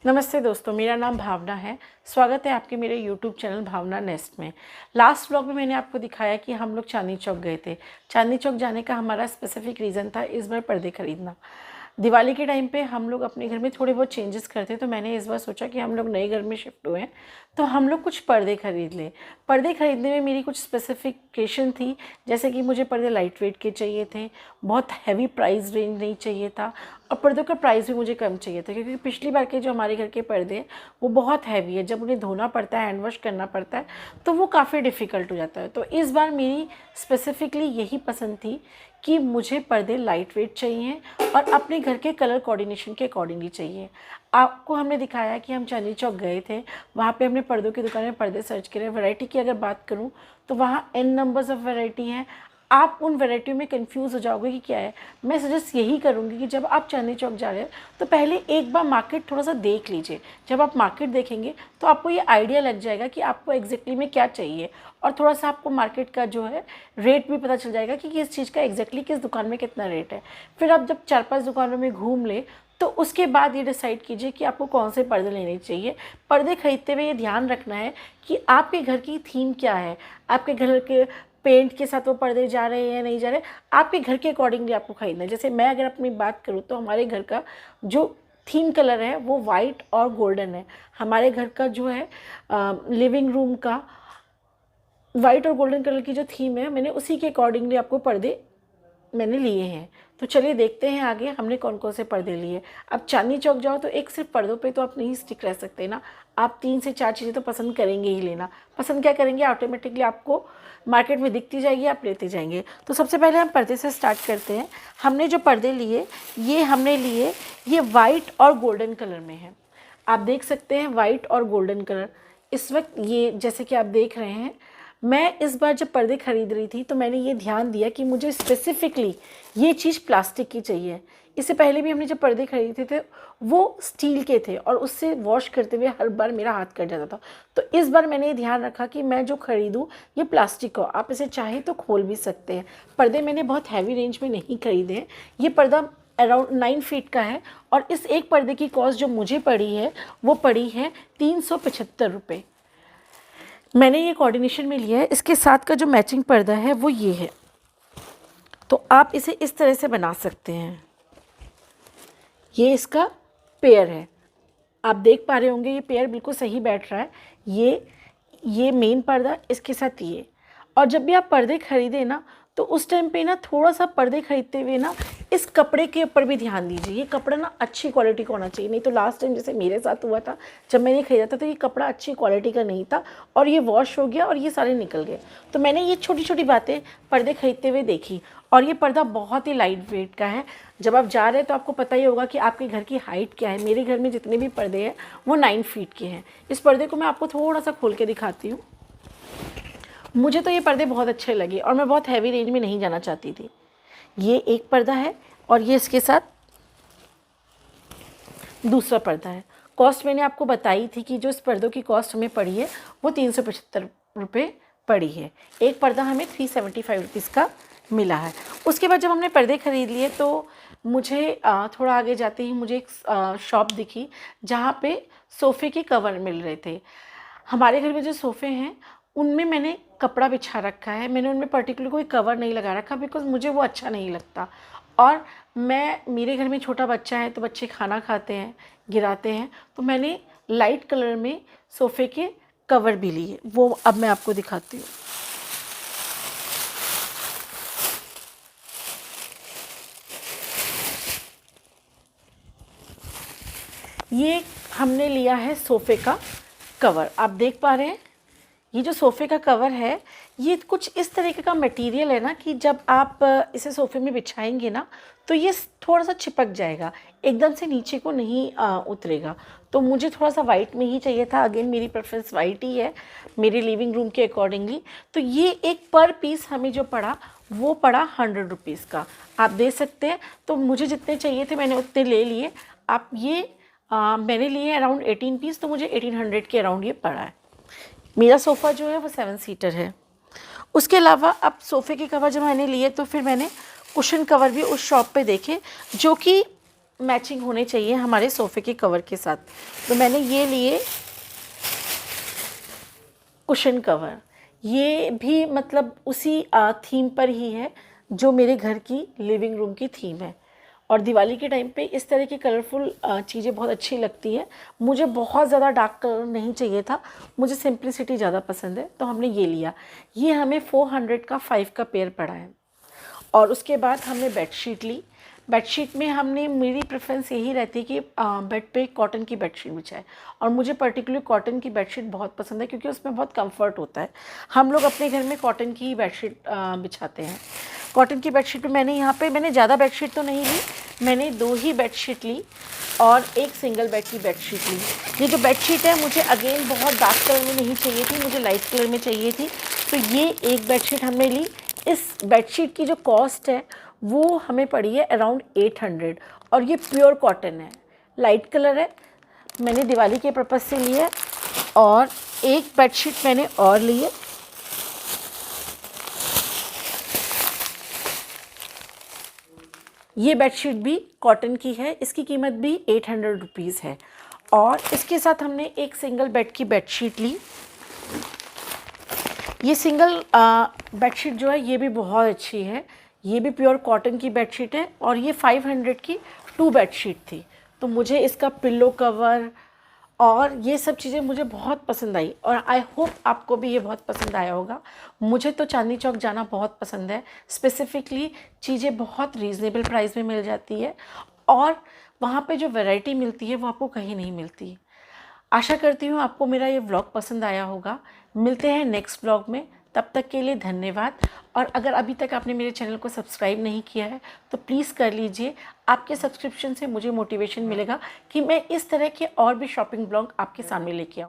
नमस्ते दोस्तों, मेरा नाम भावना है। स्वागत है आपके मेरे YouTube चैनल भावना नेस्ट में। लास्ट व्लॉग में मैंने आपको दिखाया कि हम लोग चांदनी चौक गए थे। चांदनी चौक जाने का हमारा स्पेसिफिक रीज़न था इस बार पर्दे खरीदना। दिवाली के टाइम पे हम लोग अपने घर में थोड़े बहुत चेंजेस करते, तो मैंने इस बार सोचा कि हम लोग नए घर में शिफ्ट हुए हैं तो हम लोग कुछ पर्दे खरीद लें। पर्दे खरीदने में मेरी कुछ स्पेसिफिकेशन थी, जैसे कि मुझे पर्दे लाइट वेट के चाहिए थे, बहुत हैवी प्राइस रेंज नहीं चाहिए था और पर्दों का प्राइस भी मुझे कम चाहिए था, क्योंकि पिछली बार के जो हमारे घर के पर्दे हैं वो बहुत हैवी है। जब उन्हें धोना पड़ता है, हैंड वॉश करना पड़ता है, तो वो काफ़ी डिफ़िकल्ट हो जाता है। तो इस बार मेरी स्पेसिफिकली यही पसंद थी कि मुझे पर्दे लाइट वेट चाहिए और अपने घर के कलर कोऑर्डिनेशन के अकॉर्डिंगली चाहिए। आपको हमने दिखाया कि हम चांदनी चौक गए थे, वहाँ पे हमने पर्दों की दुकान में पर्दे सर्च करे। वैरायटी की अगर बात करूँ तो वहाँ n नंबर्स ऑफ़ वैरायटी हैं। आप उन वैरायटियों में कंफ्यूज हो जाओगे कि क्या है। मैं सजेस्ट यही करूँगी कि जब आप चांदनी चौक जा रहे हैं तो पहले एक बार मार्केट थोड़ा सा देख लीजिए। जब आप मार्केट देखेंगे तो आपको ये आइडिया लग जाएगा कि आपको एग्जैक्टली में क्या चाहिए, और थोड़ा सा आपको मार्केट का जो है रेट भी पता चल जाएगा कि किस चीज़ का एग्जैक्टली किस दुकान में कितना रेट है। फिर आप जब 4-5 दुकानों में घूम ले तो उसके बाद ये डिसाइड कीजिए कि आपको कौन से पर्दे लेने चाहिए। पर्दे खरीदते हुए ये ध्यान रखना है कि आपके घर की थीम क्या है, आपके घर के पेंट के साथ वो पर्दे जा रहे हैं या नहीं जा रहे, आपके घर के अकॉर्डिंगली आपको खरीदना है। जैसे मैं अगर अपनी बात करूँ तो हमारे घर का जो थीम कलर है वो वाइट और गोल्डन है। हमारे घर का जो है लिविंग रूम का वाइट और गोल्डन कलर की जो थीम है, मैंने उसी के अकॉर्डिंगली आपको पर्दे मैंने लिए हैं। तो चलिए देखते हैं आगे हमने कौन कौन से पर्दे लिए। अब चांदनी चौक जाओ तो एक सिर्फ पर्दों पे तो आप नहीं स्टिक रह सकते ना, आप 3 से 4 चीज़ें तो पसंद करेंगे ही लेना। पसंद क्या करेंगे, ऑटोमेटिकली आपको मार्केट में दिखती जाएगी, आप लेते जाएंगे। तो सबसे पहले हम पर्दे से स्टार्ट करते हैं। हमने जो पर्दे लिए ये हमने लिए, ये वाइट और गोल्डन कलर में है। आप देख सकते हैं वाइट और गोल्डन कलर इस वक्त, ये जैसे कि आप देख रहे हैं। मैं इस बार जब पर्दे खरीद रही थी तो मैंने ये ध्यान दिया कि मुझे स्पेसिफिकली ये चीज़ प्लास्टिक की चाहिए। इससे पहले भी हमने जब पर्दे खरीदे थे वो स्टील के थे और उससे वॉश करते हुए हर बार मेरा हाथ कट जाता था। तो इस बार मैंने ये ध्यान रखा कि मैं जो खरीदूँ ये प्लास्टिक हो। आप इसे चाहे तो खोल भी सकते हैं। पर्दे मैंने बहुत हैवी रेंज में नहीं खरीदे हैं। ये पर्दा अराउंड 9 फीट का है और इस एक पर्दे की कॉस्ट जो मुझे पड़ी है वो पड़ी है 375 रुपये। मैंने ये कोऑर्डिनेशन में लिया है। इसके साथ का जो मैचिंग पर्दा है वो ये है। तो आप इसे इस तरह से बना सकते हैं। ये इसका पेयर है, आप देख पा रहे होंगे ये पेयर बिल्कुल सही बैठ रहा है। ये मेन पर्दा, इसके साथ ये। और जब भी आप पर्दे खरीदें ना तो उस टाइम पे ना थोड़ा सा पर्दे खरीदते हुए ना इस कपड़े के ऊपर भी ध्यान दीजिए। ये कपड़ा ना अच्छी क्वालिटी का होना चाहिए, नहीं तो लास्ट टाइम जैसे मेरे साथ हुआ था जब मैंने खरीदा था तो ये कपड़ा अच्छी क्वालिटी का नहीं था और ये वॉश हो गया और ये सारे निकल गए। तो मैंने ये छोटी छोटी बातें पर्दे खरीदते हुए देखी। और ये पर्दा बहुत ही लाइट वेट का है। जब आप जा रहे हैं तो आपको पता ही होगा कि आपके घर की हाइट क्या है। मेरे घर में जितने भी पर्दे हैं वो 9 फीट के हैं। इस पर्दे को मैं आपको थोड़ा सा खोल के दिखाती हूँ। मुझे तो ये पर्दे बहुत अच्छे लगे और मैं बहुत हैवी रेंज में नहीं जाना चाहती थी। ये एक पर्दा है और ये इसके साथ दूसरा पर्दा है। कॉस्ट मैंने आपको बताई थी कि जो इस पर्दों की कॉस्ट हमें पड़ी है वो 375 रुपये पड़ी है। एक पर्दा हमें 375 रुपीज़ का मिला है। उसके बाद जब हमने पर्दे खरीद लिए तो मुझे थोड़ा आगे जाते ही मुझे एक शॉप दिखी जहाँ पे सोफ़े के कवर मिल रहे थे। हमारे घर में जो सोफ़े हैं उनमें मैंने कपड़ा बिछा रखा है, मैंने उनमें पर्टिकुलर कोई कवर नहीं लगा रखा बिकॉज़ मुझे वो अच्छा नहीं लगता। और मेरे घर में छोटा बच्चा है तो बच्चे खाना खाते हैं, गिराते हैं, तो मैंने लाइट कलर में सोफ़े के कवर भी लिए। वो अब मैं आपको दिखाती हूँ। ये हमने लिया है सोफ़े का कवर, आप देख पा रहे हैं। ये जो सोफ़े का कवर है ये कुछ इस तरीके का मटेरियल है ना कि जब आप इसे सोफ़े में बिछाएंगे ना तो ये थोड़ा सा चिपक जाएगा, एकदम से नीचे को नहीं उतरेगा। तो मुझे थोड़ा सा वाइट में ही चाहिए था। अगेन मेरी प्रेफरेंस वाइट ही है मेरे लिविंग रूम के अकॉर्डिंगली। तो ये एक पर पीस हमें जो पड़ा वो पड़ा 100 रुपीज़ का, आप दे सकते हैं। तो मुझे जितने चाहिए थे मैंने उतने ले लिए। आप ये मैंने लिए अराउंड 18 पीस, तो मुझे 1800 के अराउंड ये पड़ा है। मेरा सोफ़ा जो है वो 7 सीटर है। उसके अलावा अब सोफ़े के कवर जब मैंने लिए तो फिर मैंने कुशन कवर भी उस शॉप पे देखे जो कि मैचिंग होने चाहिए हमारे सोफ़े के कवर के साथ। तो मैंने ये लिए कुशन कवर, ये भी मतलब उसी थीम पर ही है जो मेरे घर की लिविंग रूम की थीम है। और दिवाली के टाइम पे इस तरह की कलरफुल चीज़ें बहुत अच्छी लगती है। मुझे बहुत ज़्यादा डार्क कलर नहीं चाहिए था, मुझे सिंप्लिसिटी ज़्यादा पसंद है, तो हमने ये लिया। ये हमें 400 का 5 का पेयर पड़ा है। और उसके बाद हमने बेडशीट ली। बेडशीट में हमने, मेरी प्रेफरेंस यही रहती है कि बेड पे कॉटन की बेडशीट बिछाए, और मुझे पर्टिकुलर कॉटन की बेडशीट बहुत पसंद है क्योंकि उसमें बहुत कंफर्ट होता है। हम लोग अपने घर में कॉटन की ही बेडशीट बिछाते हैं। कॉटन की बेडशीट में मैंने ज़्यादा बेडशीट तो नहीं ली, मैंने 2 ही बेडशीट ली और एक सिंगल बेड की बेडशीट ली। ये जो बेडशीट है मुझे अगेन बहुत डार्क कलर में नहीं चाहिए थी, मुझे लाइट कलर में चाहिए थी, तो ये एक बेडशीट हमने ली। इस बेडशीट की जो कॉस्ट है वो हमें पड़ी है अराउंड 800, और ये प्योर कॉटन है, लाइट कलर है, मैंने दिवाली के पर्पज़ से लिया। और एक बेडशीट मैंने और ली है, ये बेडशीट भी कॉटन की है, इसकी कीमत भी 800 रुपीज़ है। और इसके साथ हमने एक सिंगल बेड की बेडशीट ली। ये सिंगल बेडशीट जो है ये भी बहुत अच्छी है, ये भी प्योर कॉटन की बेडशीट है, और ये 500 की 2 बेडशीट थी। तो मुझे इसका पिल्लो कवर और ये सब चीज़ें मुझे बहुत पसंद आई, और आई होप आपको भी ये बहुत पसंद आया होगा। मुझे तो चांदनी चौक जाना बहुत पसंद है, स्पेसिफ़िकली चीज़ें बहुत रीज़नेबल प्राइस में मिल जाती है, और वहाँ पे जो वैरायटी मिलती है वो आपको कहीं नहीं मिलती। आशा करती हूँ आपको मेरा ये व्लॉग पसंद आया होगा। मिलते हैं नेक्स्ट व्लॉग में, तब तक के लिए धन्यवाद। और अगर अभी तक आपने मेरे चैनल को सब्सक्राइब नहीं किया है तो प्लीज़ कर लीजिए। आपके सब्सक्रिप्शन से मुझे मोटिवेशन मिलेगा कि मैं इस तरह के और भी शॉपिंग ब्लॉग आपके सामने लेके आऊँ।